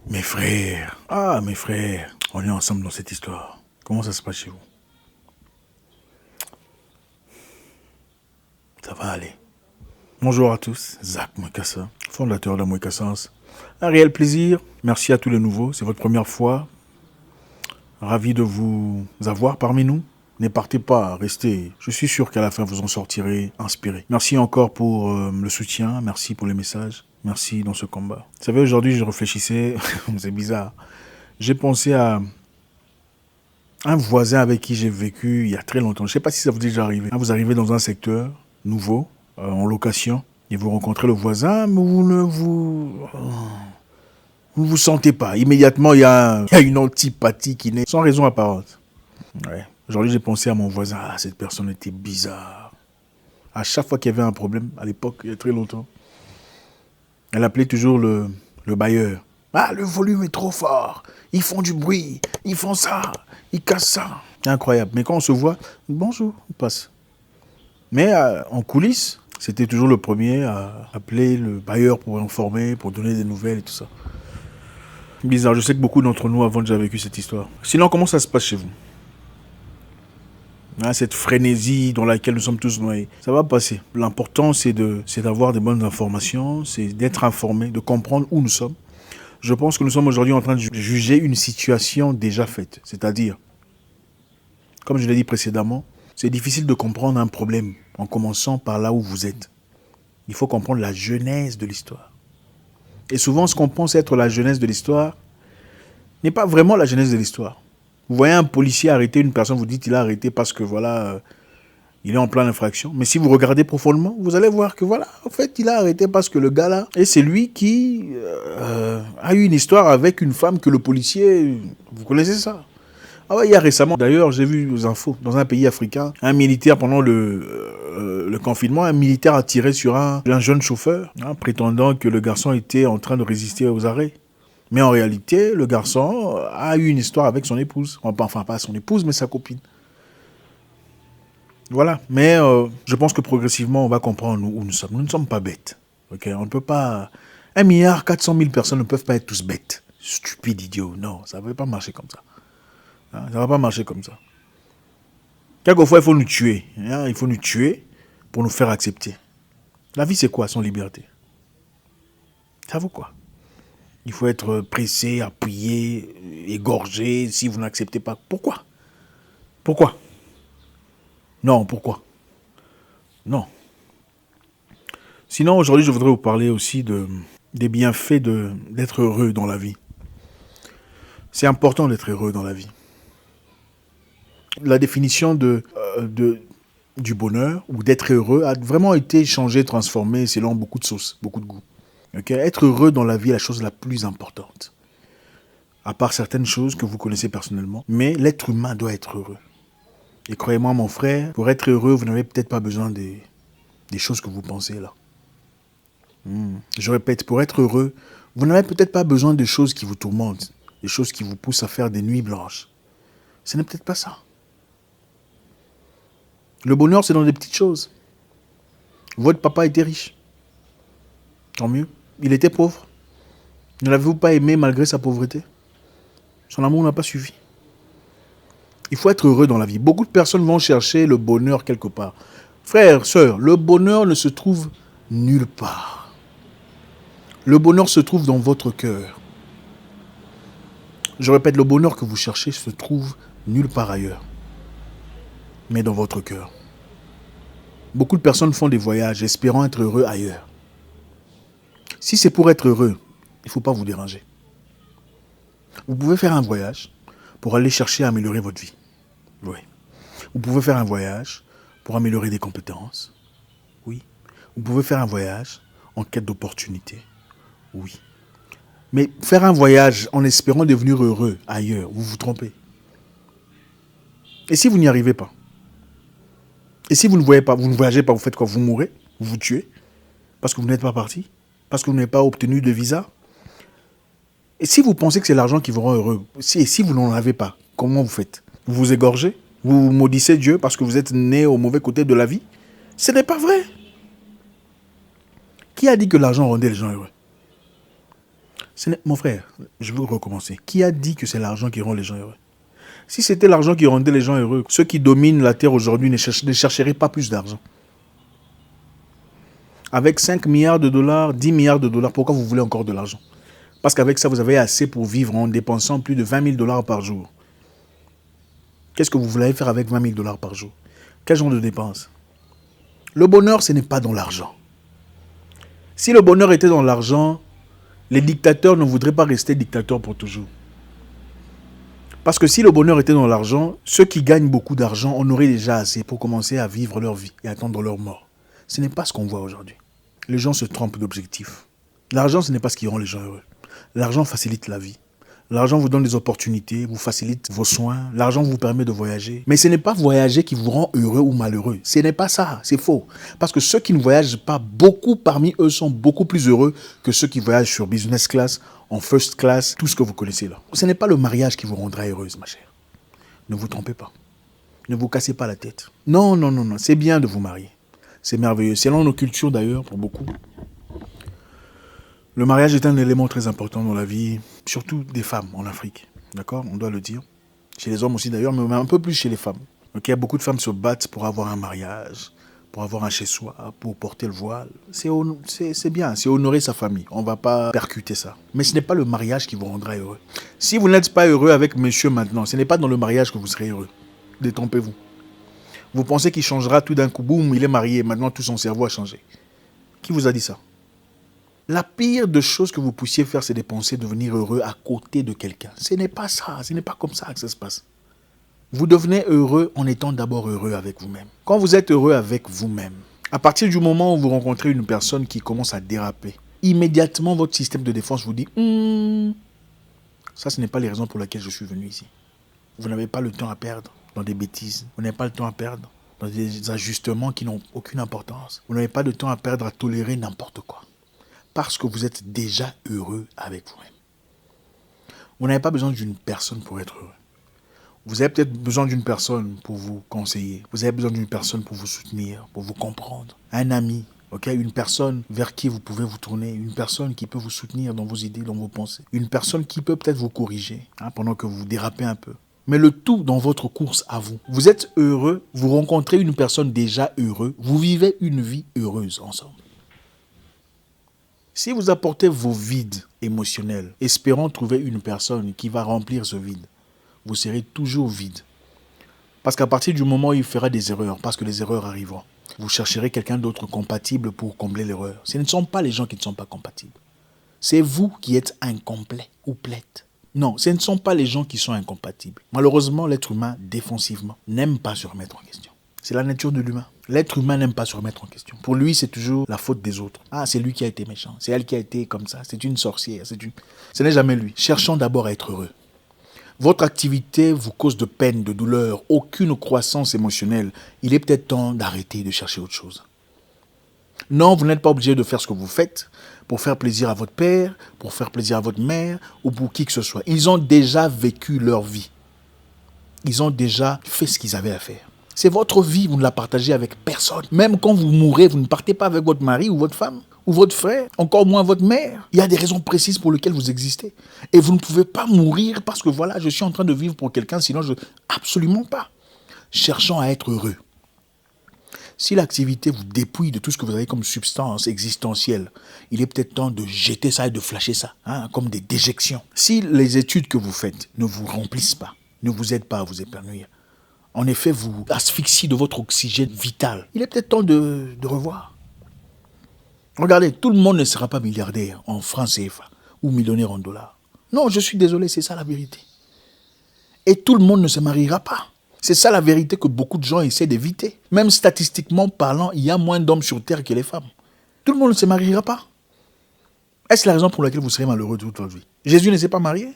Mes frères, mes frères, on est ensemble dans cette histoire. Comment ça se passe chez vous? Ça va aller. Bonjour à tous, Zach Mwekassa, fondateur de Mwekassance. Un réel plaisir, merci à tous les nouveaux, c'est votre première fois. Ravi de vous avoir parmi nous. Ne partez pas, restez. Je suis sûr qu'à la fin, vous en sortirez inspiré. Merci encore pour le soutien, merci pour les messages, merci dans ce combat. Vous savez, aujourd'hui, je réfléchissais, c'est bizarre. J'ai pensé à un voisin avec qui j'ai vécu il y a très longtemps. Je ne sais pas si ça vous est déjà arrivé. Vous arrivez dans un secteur nouveau, en location, et vous rencontrez le voisin, mais vous ne vous sentez pas. Immédiatement, il y a une antipathie qui naît sans raison apparente. Ouais. Aujourd'hui, j'ai pensé à mon voisin. Cette personne était bizarre. À chaque fois qu'il y avait un problème, à l'époque, il y a très longtemps, elle appelait toujours le bailleur. Le volume est trop fort. Ils font du bruit. Ils font ça. Ils cassent ça. C'est incroyable. Mais quand on se voit, bonjour, on passe. Mais en coulisses, c'était toujours le premier à appeler le bailleur pour informer, pour donner des nouvelles et tout ça. Bizarre. Je sais que beaucoup d'entre nous avons déjà vécu cette histoire. Sinon, comment ça se passe chez vous? Cette frénésie dans laquelle nous sommes tous noyés. Ça va passer. L'important, c'est d'avoir des bonnes informations, c'est d'être informé, de comprendre où nous sommes. Je pense que nous sommes aujourd'hui en train de juger une situation déjà faite. C'est-à-dire, comme je l'ai dit précédemment, c'est difficile de comprendre un problème en commençant par là où vous êtes. Il faut comprendre la genèse de l'histoire. Et souvent, ce qu'on pense être la genèse de l'histoire n'est pas vraiment la genèse de l'histoire. Vous voyez un policier arrêter une personne, vous dites qu'il a arrêté parce que voilà, il est en pleine infraction. Mais si vous regardez profondément, vous allez voir que voilà, en fait, il a arrêté parce que le gars là, et c'est lui qui a eu une histoire avec une femme que le policier, vous connaissez ça? Il y a récemment, d'ailleurs, j'ai vu aux infos, dans un pays africain, un militaire pendant le confinement, un militaire a tiré sur un jeune chauffeur, prétendant que le garçon était en train de résister aux arrêts. Mais en réalité, le garçon a eu une histoire avec son épouse. Enfin, pas son épouse, mais sa copine. Voilà. Mais je pense que progressivement, on va comprendre où nous sommes. Nous ne sommes pas bêtes. Okay? On ne peut pas... 1,4 milliard personnes ne peuvent pas être tous bêtes. Stupides, idiots. Non, ça ne va pas marcher comme ça. Ça ne va pas marcher comme ça. Quelquefois, il faut nous tuer. Il faut nous tuer pour nous faire accepter. La vie, c'est quoi? Son liberté. Ça vaut quoi? Il faut être pressé, appuyé, égorgé si vous n'acceptez pas. Pourquoi? Pourquoi? Non, pourquoi? Non. Sinon, aujourd'hui, je voudrais vous parler aussi des bienfaits d'être heureux dans la vie. C'est important d'être heureux dans la vie. La définition du bonheur ou d'être heureux a vraiment été changée, transformée selon beaucoup de sources, beaucoup de goûts. Okay? Être heureux dans la vie est la chose la plus importante. À part certaines choses que vous connaissez personnellement. Mais l'être humain doit être heureux. Et croyez-moi, mon frère, pour être heureux, vous n'avez peut-être pas besoin des choses que vous pensez là. Je répète, pour être heureux, vous n'avez peut-être pas besoin de choses qui vous tourmentent, des choses qui vous poussent à faire des nuits blanches. Ce n'est peut-être pas ça. Le bonheur, c'est dans des petites choses. Votre papa était riche. Tant mieux. Il était pauvre. Ne l'avez-vous pas aimé malgré sa pauvreté? Son amour n'a pas suffi. Il faut être heureux dans la vie. Beaucoup de personnes vont chercher le bonheur quelque part. Frères, sœurs, le bonheur ne se trouve nulle part. Le bonheur se trouve dans votre cœur. Je répète, le bonheur que vous cherchez se trouve nulle part ailleurs, mais dans votre cœur. Beaucoup de personnes font des voyages espérant être heureux ailleurs. Si c'est pour être heureux, il ne faut pas vous déranger. Vous pouvez faire un voyage pour aller chercher à améliorer votre vie. Oui. Vous pouvez faire un voyage pour améliorer des compétences. Oui. Vous pouvez faire un voyage en quête d'opportunités. Oui. Mais faire un voyage en espérant devenir heureux ailleurs, vous vous trompez. Et si vous n'y arrivez pas? Et si vous ne voyez pas, vous ne voyagez pas, vous faites quoi? Vous mourrez? Vous vous tuez? Parce que vous n'êtes pas parti? Parce que vous n'avez pas obtenu de visa? Et si vous pensez que c'est l'argent qui vous rend heureux, si vous n'en avez pas, comment vous faites? Vous vous égorgez? Vous maudissez Dieu parce que vous êtes né au mauvais côté de la vie? Ce n'est pas vrai. Qui a dit que l'argent rendait les gens heureux? Mon frère, je veux recommencer. Qui a dit que c'est l'argent qui rend les gens heureux? Si c'était l'argent qui rendait les gens heureux, ceux qui dominent la terre aujourd'hui ne chercheraient pas plus d'argent. Avec 5 milliards de dollars, 10 milliards de dollars, pourquoi vous voulez encore de l'argent? Parce qu'avec ça, vous avez assez pour vivre en dépensant plus de 20 000 dollars par jour. Qu'est-ce que vous voulez faire avec 20 000 dollars par jour? Quel genre de dépenses? Le bonheur, ce n'est pas dans l'argent. Si le bonheur était dans l'argent, les dictateurs ne voudraient pas rester dictateurs pour toujours. Parce que si le bonheur était dans l'argent, ceux qui gagnent beaucoup d'argent en auraient déjà assez pour commencer à vivre leur vie et attendre leur mort. Ce n'est pas ce qu'on voit aujourd'hui. Les gens se trompent d'objectif. L'argent, ce n'est pas ce qui rend les gens heureux. L'argent facilite la vie. L'argent vous donne des opportunités, vous facilite vos soins. L'argent vous permet de voyager. Mais ce n'est pas voyager qui vous rend heureux ou malheureux. Ce n'est pas ça, c'est faux. Parce que ceux qui ne voyagent pas, beaucoup parmi eux sont beaucoup plus heureux que ceux qui voyagent sur business class, en first class, tout ce que vous connaissez là. Ce n'est pas le mariage qui vous rendra heureuse, ma chère. Ne vous trompez pas. Ne vous cassez pas la tête. Non, non, non, non. C'est bien de vous marier. C'est merveilleux. Selon nos cultures d'ailleurs, pour beaucoup. Le mariage est un élément très important dans la vie, surtout des femmes en Afrique. D'accord? On doit le dire. Chez les hommes aussi d'ailleurs, mais un peu plus chez les femmes. Okay? Beaucoup de femmes se battent pour avoir un mariage, pour avoir un chez-soi, pour porter le voile. C'est bien, c'est honorer sa famille. On ne va pas percuter ça. Mais ce n'est pas le mariage qui vous rendra heureux. Si vous n'êtes pas heureux avec monsieur maintenant, ce n'est pas dans le mariage que vous serez heureux. Détrompez-vous. Vous pensez qu'il changera tout d'un coup, boum, il est marié, maintenant tout son cerveau a changé. Qui vous a dit ça? La pire des choses que vous puissiez faire, c'est de penser devenir heureux à côté de quelqu'un. Ce n'est pas ça, ce n'est pas comme ça que ça se passe. Vous devenez heureux en étant d'abord heureux avec vous-même. Quand vous êtes heureux avec vous-même, à partir du moment où vous rencontrez une personne qui commence à déraper, immédiatement votre système de défense vous dit ça, ce n'est pas les raisons pour lesquelles je suis venu ici. Vous n'avez pas le temps à perdre dans des bêtises. Vous n'avez pas le temps à perdre dans des ajustements qui n'ont aucune importance. Vous n'avez pas de temps à perdre à tolérer n'importe quoi. Parce que vous êtes déjà heureux avec vous-même. Vous n'avez pas besoin d'une personne pour être heureux. Vous avez peut-être besoin d'une personne pour vous conseiller. Vous avez besoin d'une personne pour vous soutenir, pour vous comprendre. Un ami, okay? Une personne vers qui vous pouvez vous tourner. Une personne qui peut vous soutenir dans vos idées, dans vos pensées. Une personne qui peut peut-être vous corriger pendant que vous dérapez un peu. Mais le tout dans votre course à vous. Vous êtes heureux, vous rencontrez une personne déjà heureuse, vous vivez une vie heureuse ensemble. Si vous apportez vos vides émotionnels, espérant trouver une personne qui va remplir ce vide, vous serez toujours vide. Parce qu'à partir du moment où il fera des erreurs, parce que les erreurs arriveront, vous chercherez quelqu'un d'autre compatible pour combler l'erreur. Ce ne sont pas les gens qui ne sont pas compatibles. C'est vous qui êtes incomplet ou plate. Non, ce ne sont pas les gens qui sont incompatibles. Malheureusement, l'être humain, défensivement, n'aime pas se remettre en question. C'est la nature de l'humain. L'être humain n'aime pas se remettre en question. Pour lui, c'est toujours la faute des autres. Ah, c'est lui qui a été méchant. C'est elle qui a été comme ça. C'est une sorcière. Ce n'est jamais lui. Cherchons d'abord à être heureux. Votre activité vous cause de peine, de douleur, aucune croissance émotionnelle. Il est peut-être temps d'arrêter de chercher autre chose. Non, vous n'êtes pas obligé de faire ce que vous faites pour faire plaisir à votre père, pour faire plaisir à votre mère ou pour qui que ce soit. Ils ont déjà vécu leur vie. Ils ont déjà fait ce qu'ils avaient à faire. C'est votre vie, vous ne la partagez avec personne. Même quand vous mourrez, vous ne partez pas avec votre mari ou votre femme ou votre frère, encore moins votre mère. Il y a des raisons précises pour lesquelles vous existez. Et vous ne pouvez pas mourir parce que voilà, je suis en train de vivre pour quelqu'un, sinon je... Absolument pas. Cherchons à être heureux. Si l'activité vous dépouille de tout ce que vous avez comme substance existentielle, il est peut-être temps de jeter ça et de flasher ça, comme des déjections. Si les études que vous faites ne vous remplissent pas, ne vous aident pas à vous épanouir, en effet, vous asphyxiez de votre oxygène vital, il est peut-être temps de revoir. Regardez, tout le monde ne sera pas milliardaire en francs CFA ou millionnaire en dollars. Non, je suis désolé, c'est ça la vérité. Et tout le monde ne se mariera pas. C'est ça la vérité que beaucoup de gens essaient d'éviter. Même statistiquement parlant, il y a moins d'hommes sur Terre que les femmes. Tout le monde ne se mariera pas. Est-ce la raison pour laquelle vous serez malheureux toute votre vie? Jésus ne s'est pas marié?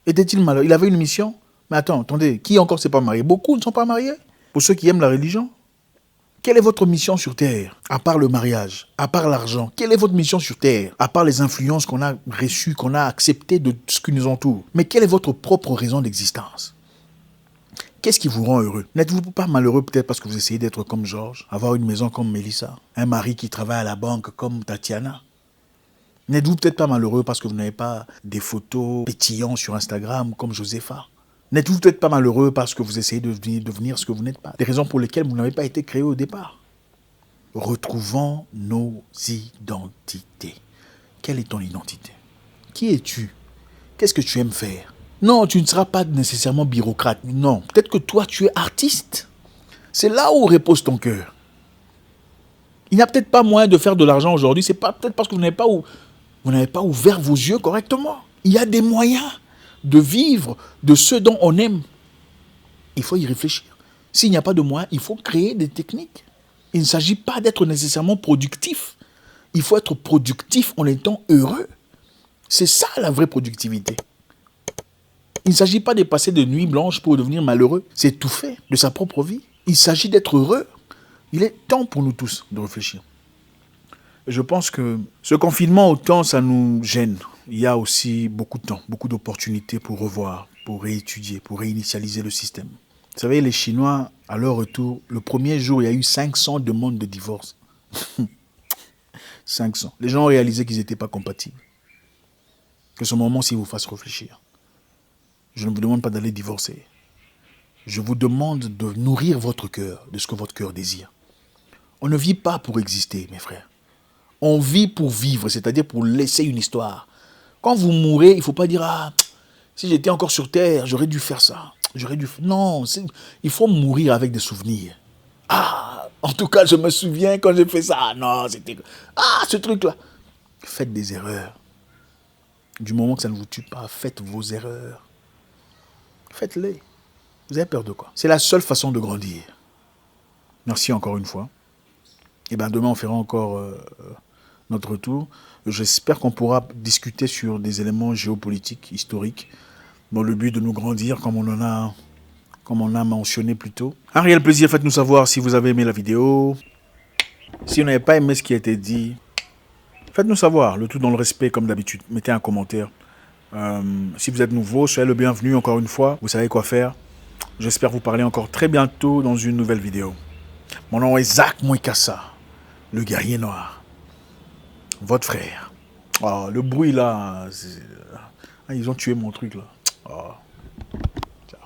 Était-il malheureux? Il avait une mission? Mais attendez, qui encore ne s'est pas marié? Beaucoup ne sont pas mariés. Pour ceux qui aiment la religion. Quelle est votre mission sur Terre? À part le mariage, à part l'argent, quelle est votre mission sur Terre? À part les influences qu'on a reçues, qu'on a acceptées de ce qui nous entoure. Mais quelle est votre propre raison d'existence? Qu'est-ce qui vous rend heureux? N'êtes-vous pas malheureux peut-être parce que vous essayez d'être comme Georges, avoir une maison comme Mélissa, un mari qui travaille à la banque comme Tatiana? N'êtes-vous peut-être pas malheureux parce que vous n'avez pas des photos pétillantes sur Instagram comme Josepha? N'êtes-vous peut-être pas malheureux parce que vous essayez de devenir ce que vous n'êtes pas? Des raisons pour lesquelles vous n'avez pas été créé au départ. Retrouvons nos identités. Quelle est ton identité? Qui es-tu? Qu'est-ce que tu aimes faire? Non, tu ne seras pas nécessairement bureaucrate. Non, peut-être que toi, tu es artiste. C'est là où repose ton cœur. Il n'y a peut-être pas moyen de faire de l'argent aujourd'hui. C'est pas peut-être parce que vous n'avez pas ouvert vos yeux correctement. Il y a des moyens de vivre de ce dont on aime. Il faut y réfléchir. S'il n'y a pas de moyens, il faut créer des techniques. Il ne s'agit pas d'être nécessairement productif. Il faut être productif en étant heureux. C'est ça la vraie productivité. Il ne s'agit pas de passer de nuits blanches pour devenir malheureux. C'est tout fait de sa propre vie. Il s'agit d'être heureux. Il est temps pour nous tous de réfléchir. Je pense que ce confinement, autant ça nous gêne, il y a aussi beaucoup de temps, beaucoup d'opportunités pour revoir, pour réétudier, pour réinitialiser le système. Vous savez, les Chinois, à leur retour, le premier jour, il y a eu 500 demandes de divorce. 500. Les gens ont réalisé qu'ils n'étaient pas compatibles. Que ce moment-ci vous fasse réfléchir. Je ne vous demande pas d'aller divorcer. Je vous demande de nourrir votre cœur de ce que votre cœur désire. On ne vit pas pour exister, mes frères. On vit pour vivre, c'est-à-dire pour laisser une histoire. Quand vous mourrez, il ne faut pas dire « Ah, si j'étais encore sur terre, j'aurais dû faire ça. » Non, il faut mourir avec des souvenirs. Ah, en tout cas, je me souviens quand j'ai fait ça. Non, c'était... Ah, ce truc-là. Faites des erreurs. Du moment que ça ne vous tue pas, faites vos erreurs. Faites-les. Vous avez peur de quoi? C'est la seule façon de grandir. Merci encore une fois. Et bien demain, on fera encore notre retour. J'espère qu'on pourra discuter sur des éléments géopolitiques, historiques, dans le but de nous grandir comme on a mentionné plus tôt. Un réel plaisir, faites-nous savoir si vous avez aimé la vidéo. Si vous n'avez pas aimé ce qui a été dit, faites-nous savoir, le tout dans le respect comme d'habitude. Mettez un commentaire. Si vous êtes nouveau, soyez le bienvenu encore une fois. Vous savez quoi faire. J'espère vous parler encore très bientôt dans une nouvelle vidéo. Mon nom est Zach Mouikassa, le guerrier noir. Votre frère. Oh, le bruit là, ils ont tué mon truc là. Oh.